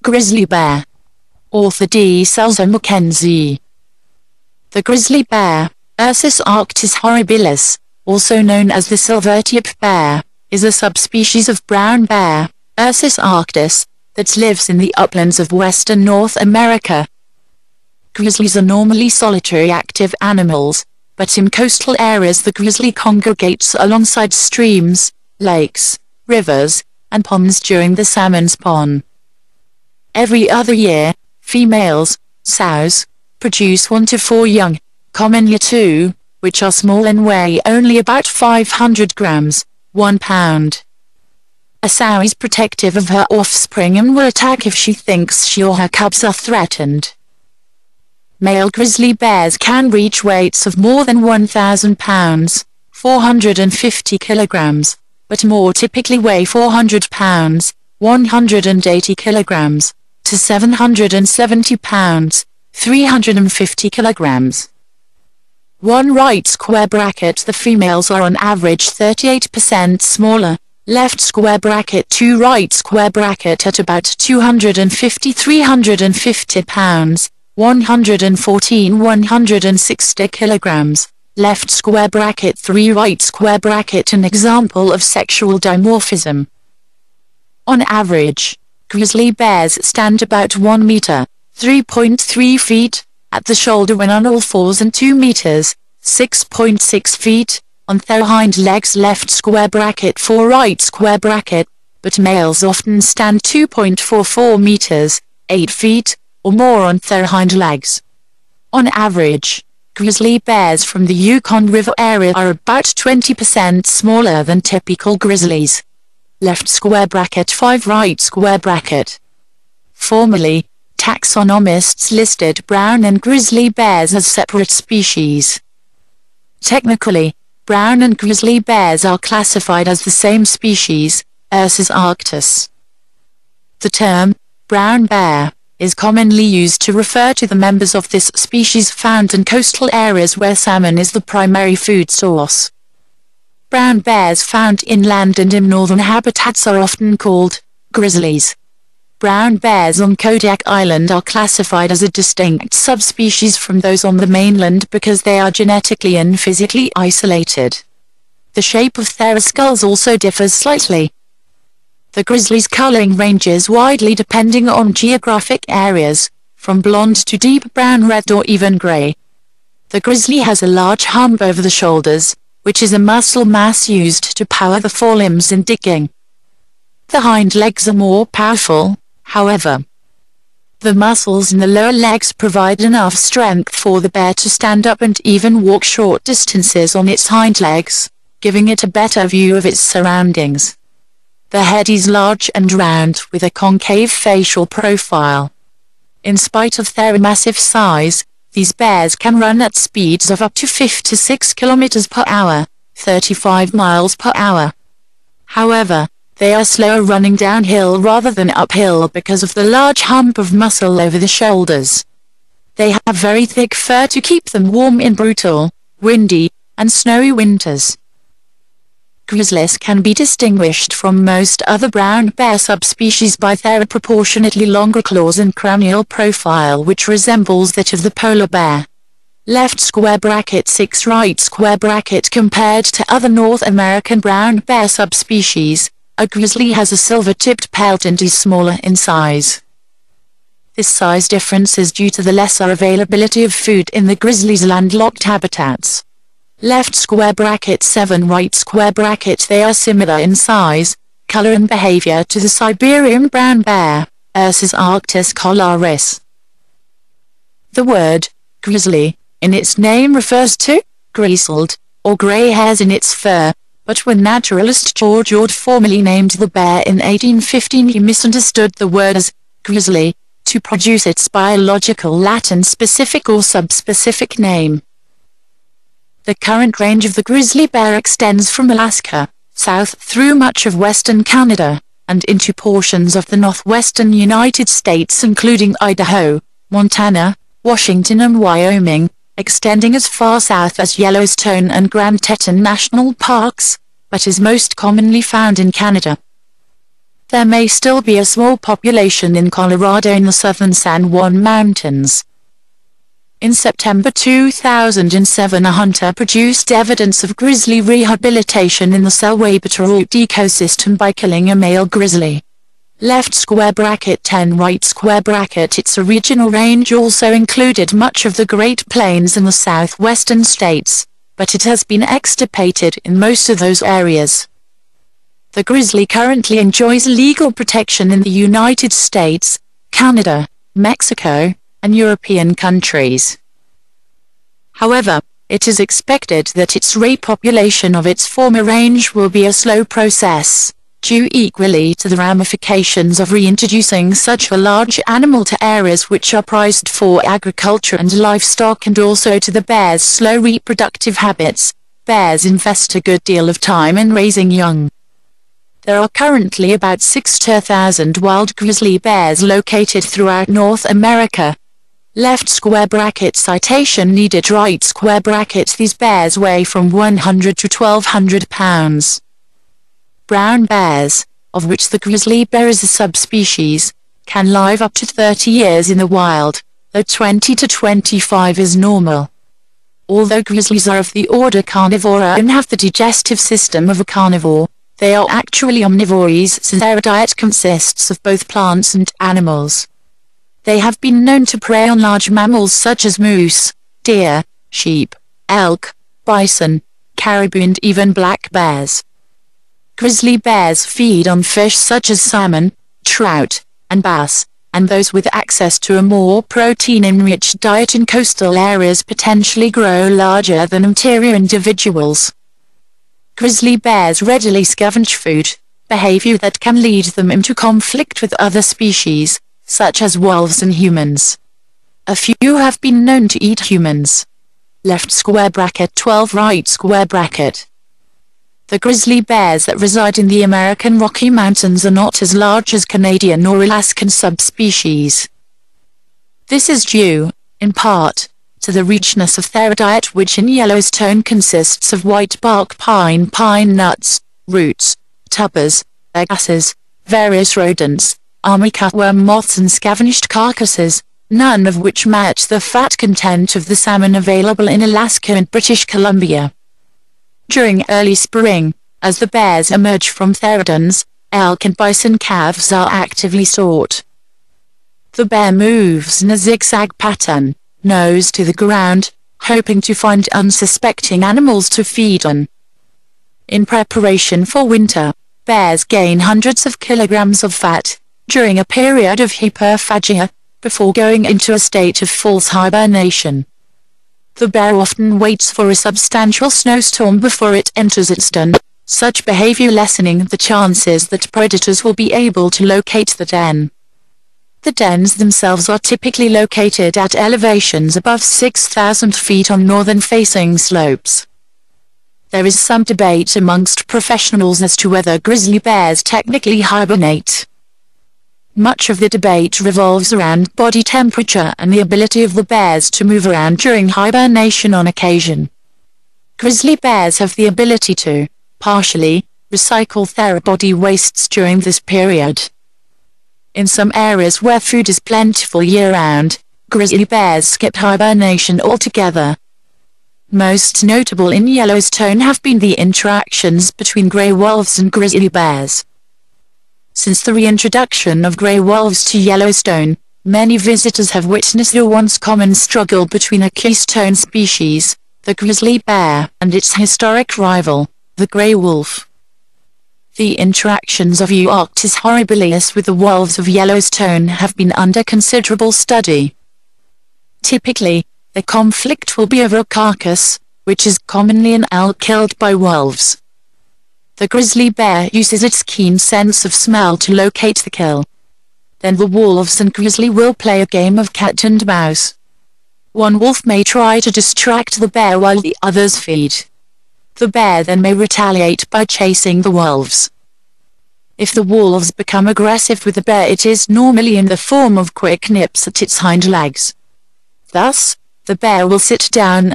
Grizzly bear. Author Tiere SelMcKenzie. The grizzly bear, Ursus arctos horribilis, also known as the silver-tip bear, is a subspecies of brown bear, Ursus arctos, that lives in the uplands of western North America. Grizzlies are normally solitary active animals, but in coastal areas the grizzly congregates alongside streams, lakes, rivers, and ponds during the salmon spawn. Every other year, females, sows, produce 1 to 4 young, commonly 2, which are small and weigh only about 500 grams, 1 pound. A sow is protective of her offspring and will attack if she thinks she or her cubs are threatened. Male grizzly bears can reach weights of more than 1,000 pounds, 450 kilograms, but more typically weigh 400 pounds, 180 kilograms, to 770 pounds, 350 kilograms. 1 right square bracket. The females are on average 38% smaller, left square bracket 2 right square bracket at about 250-350 pounds, 114-160 kilograms, left square bracket 3 right square bracket. An example of sexual dimorphism. On average, grizzly bears stand about 1 meter, 3.3 feet, at the shoulder when on all fours and 2 meters, 6.6 feet, on their hind legs. Left square bracket 4 right square bracket, but males often stand 2.44 meters, 8 feet, or more on their hind legs. On average, grizzly bears from the Yukon River area are about 20% smaller than typical grizzlies. Left square bracket 5 right square bracket. Formerly, taxonomists listed brown and grizzly bears as separate species. Technically, brown and grizzly bears are classified as the same species, Ursus arctos. The term, brown bear, is commonly used to refer to the members of this species found in coastal areas where salmon is the primary food source. Brown bears found inland and in northern habitats are often called grizzlies. Brown bears on Kodiak Island are classified as a distinct subspecies from those on the mainland because they are genetically and physically isolated. The shape of their skulls also differs slightly. The grizzly's coloring ranges widely depending on geographic areas, from blonde to deep brown red or even gray. The grizzly has a large hump over the shoulders, which is a muscle mass used to power the forelimbs in digging. The hind legs are more powerful, however. The muscles in the lower legs provide enough strength for the bear to stand up and even walk short distances on its hind legs, giving it a better view of its surroundings. The head is large and round with a concave facial profile. In spite of their massive size, these bears can run at speeds of up to 56 km per hour, 35 miles per hour. However, they are slower running downhill rather than uphill because of the large hump of muscle over the shoulders. They have very thick fur to keep them warm in brutal, windy, and snowy winters. Grizzlies can be distinguished from most other brown bear subspecies by their proportionately longer claws and cranial profile which resembles that of the polar bear. Left square bracket 6 right square bracket. Compared to other North American brown bear subspecies, a grizzly has a silver-tipped pelt and is smaller in size. This size difference is due to the lesser availability of food in the grizzly's landlocked habitats. Left square bracket 7 right square bracket. They are similar in size, color and behavior to the Siberian brown bear, Ursus arctos coloris. The word, grizzly, in its name refers to grizzled, or gray hairs in its fur, but when naturalist George Ord formally named the bear in 1815 he misunderstood the word as grizzly, to produce its biological Latin specific or subspecific name. The current range of the grizzly bear extends from Alaska, south through much of western Canada, and into portions of the northwestern United States including Idaho, Montana, Washington and Wyoming, extending as far south as Yellowstone and Grand Teton National Parks, but is most commonly found in Canada. There may still be a small population in Colorado in the southern San Juan Mountains. In September 2007, a hunter produced evidence of grizzly rehabilitation in the Selwabeter ecosystem by killing a male grizzly. Left square bracket 10 right square bracket. Its original range also included much of the Great Plains in the southwestern states, but it has been extirpated in most of those areas. The grizzly currently enjoys legal protection in the United States, Canada, Mexico, and European countries. However, it is expected that its repopulation of its former range will be a slow process, due equally to the ramifications of reintroducing such a large animal to areas which are prized for agriculture and livestock, and also to the bear's slow reproductive habits. Bears invest a good deal of time in raising young. There are currently about 6 to 1,000 wild grizzly bears located throughout North America. Left square bracket citation needed right square bracket. These bears weigh from 100 to 1,200 pounds. Brown bears, of which the grizzly bear is a subspecies, can live up to 30 years in the wild, though 20 to 25 is normal. Although grizzlies are of the order Carnivora and have the digestive system of a carnivore, they are actually omnivores since their diet consists of both plants and animals. They have been known to prey on large mammals such as moose, deer, sheep, elk, bison, caribou, and even black bears. Grizzly bears feed on fish such as salmon, trout, and bass, and those with access to a more protein-enriched diet in coastal areas potentially grow larger than interior individuals. Grizzly bears readily scavenge food, behavior that can lead them into conflict with other species, such as wolves and humans. A few have been known to eat humans. Left square bracket 12 right square bracket. The grizzly bears that reside in the American Rocky Mountains are not as large as Canadian or Alaskan subspecies. This is due, in part, to the richness of their diet, which in Yellowstone consists of white bark pine nuts, roots, tubers, grasses, various rodents, army cutworm moths, and scavenged carcasses, none of which match the fat content of the salmon available in Alaska and British Columbia. During early spring, as the bears emerge from their dens, elk and bison calves are actively sought. The bear moves in a zigzag pattern, nose to the ground, hoping to find unsuspecting animals to feed on. In preparation for winter, bears gain hundreds of kilograms of fat during a period of hyperphagia, before going into a state of false hibernation. The bear often waits for a substantial snowstorm before it enters its den, such behavior lessening the chances that predators will be able to locate the den. The dens themselves are typically located at elevations above 6,000 feet on northern-facing slopes. There is some debate amongst professionals as to whether grizzly bears technically hibernate. Much of the debate revolves around body temperature and the ability of the bears to move around during hibernation on occasion. Grizzly bears have the ability to, partially, recycle their body wastes during this period. In some areas where food is plentiful year-round, grizzly bears skip hibernation altogether. Most notable in Yellowstone have been the interactions between gray wolves and grizzly bears. Since the reintroduction of gray wolves to Yellowstone, many visitors have witnessed the once common struggle between a keystone species, the grizzly bear, and its historic rival, the gray wolf. The interactions of Euarctos horribilis with the wolves of Yellowstone have been under considerable study. Typically, the conflict will be over a carcass, which is commonly an elk killed by wolves. The grizzly bear uses its keen sense of smell to locate the kill. Then the wolves and grizzly will play a game of cat and mouse. One wolf may try to distract the bear while the others feed. The bear then may retaliate by chasing the wolves. If the wolves become aggressive with the bear, it is normally in the form of quick nips at its hind legs. Thus, the bear will sit down